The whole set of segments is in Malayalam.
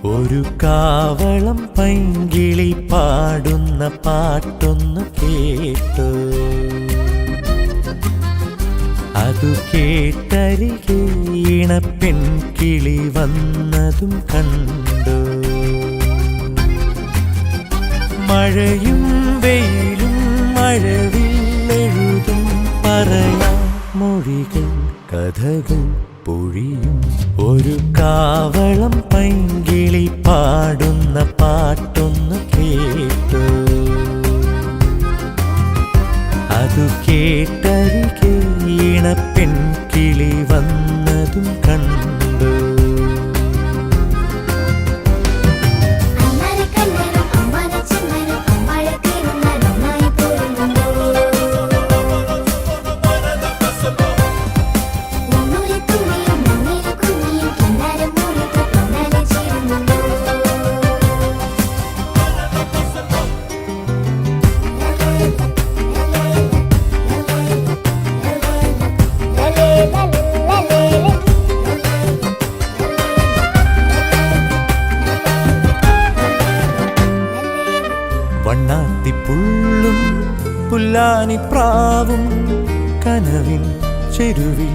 ഒരു കാവളം പൈങ്കിളി പാടുന്ന പാട്ടൊന്നു കേട്ടു. അതു കേട്ടരികെ ഇണപ്പെൺകിളി വന്നതും കണ്ടു. മഴയും വെയിലും മഴവില്ലെഴുതും പറയാ മൊഴികൾ കഥകൾ പൊഴിയും. ഒരു കാവളം പൈങ്കിളി പാടുന്ന പാട്ടൊന്നു കേട്ടു. അതു കേട്ടരികെ ഇണപ്പെൺകിളി വന്നതും കണ്ടു. വണ്ണാത്തിപ്പുള്ളും പുല്ലാനിപ്രാവും കനവിൻ ചെരുവിൽ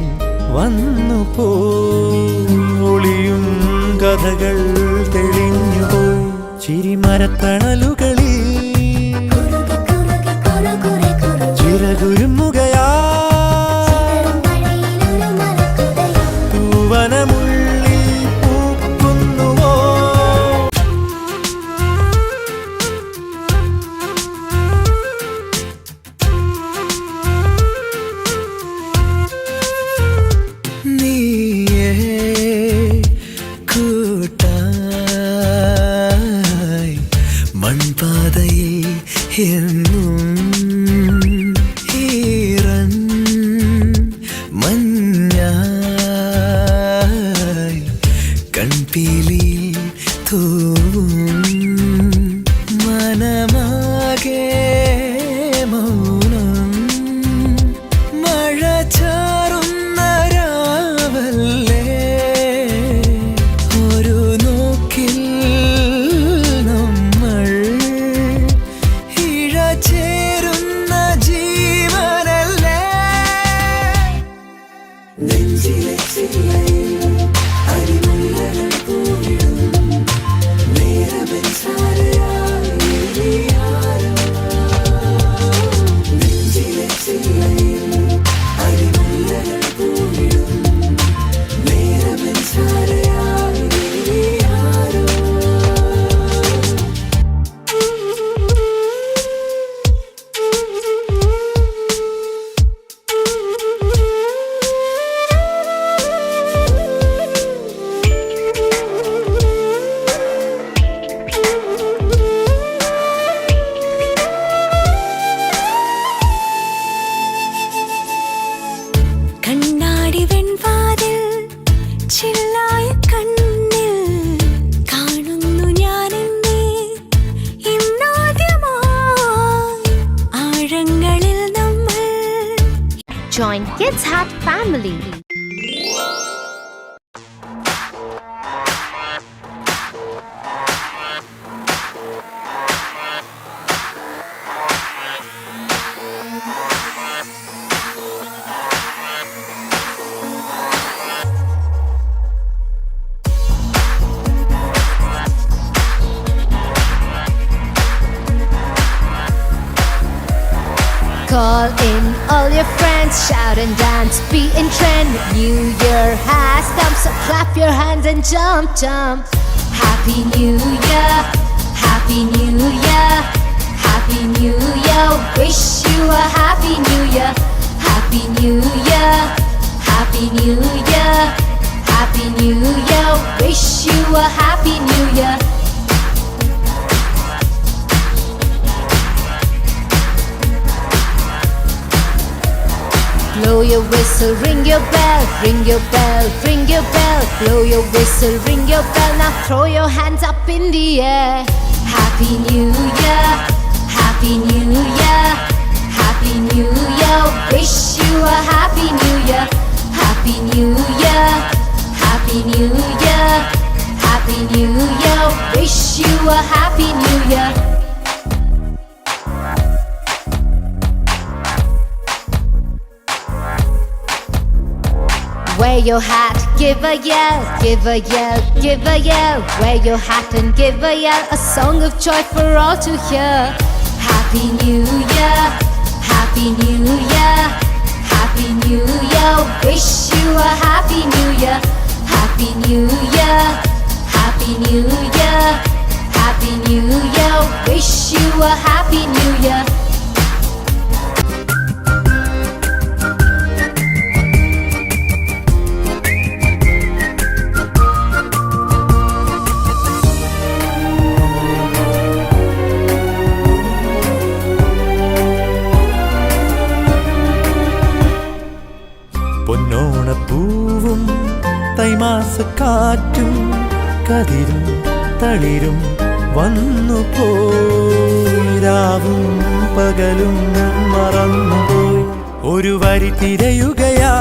വന്നു പോയി. ഒളിയും കഥകൾ തെളിഞ്ഞുപോയി. ചിരിമരത്തണലുകളിൽ ചിറകുരുമുകയാ തൂവനമുള്ളിൽ പൂക്കുന്നുവോ. നീയേ കൂട്ടായി മൺപാതയിൽ എന്നും ഈറൻ മഞ്ഞായി കൺപീലിയിൽ തൂവും. മനമാകെ മൗനം മഴ ചാറുന്ന രാവല്ലേ. ഒരു നോക്കിൽ നമ്മൾ ഇഴ ചേരുന്ന ജീവനല്ലേ. നെഞ്ചിലെ ചില്ലയിൽ അരിമുല്ലകൾ പൂവിടും നേരവൻ സാരയായി നീയാരോ. നെഞ്ചിലെ ചില്ലയിൽ അരിമുല്ലകൾ പൂവിടും നേരവൻ സാരയായി നീയാരോ. കണ്ണാടി വെൺവാതിൽ ചില്ലായ കണ്ണിൽ കാണുന്നു ഞാനെന്നെ ഇന്നാദ്യമായി ആഴങ്ങളിൽ നമ്മൾ. Join Kids Hat Family. Call in all your friends, shout and dance, be in trend. New Year has come, so clap your hands and jump, jump. Happy New Year, Happy New Year, Happy New Year. Wish you a Happy New Year, Happy New Year, Happy New Year, Happy New Year. Wish you a Happy New Year. Blow your whistle, ring your bell, ring your bell, ring your bell. Blow your whistle, ring your bell. Now throw your hands up in the air. Happy New Year, Happy New Year, Happy New Year. Wish you a Happy New Year, Happy New Year, Happy New Year, Happy Happy New Year, wish you a Happy New Year. Wear your hat, give a yell, give a yell, give a yell. Wear your hat and give a yell, a song of joy for all to hear. Happy New Year, Happy New Year, Happy New Year, wish you a Happy New Year. Happy New Year, Happy New Year, Happy New Year, wish you a Happy New Year. പൊന്നോണപ്പൂവും തൈമാസക്കാറ്റും കതിരും തളിരും വന്നു പോയി. രാവും പകലും മറന്നുപോയി. ഒരു വരി തിരയുകയാ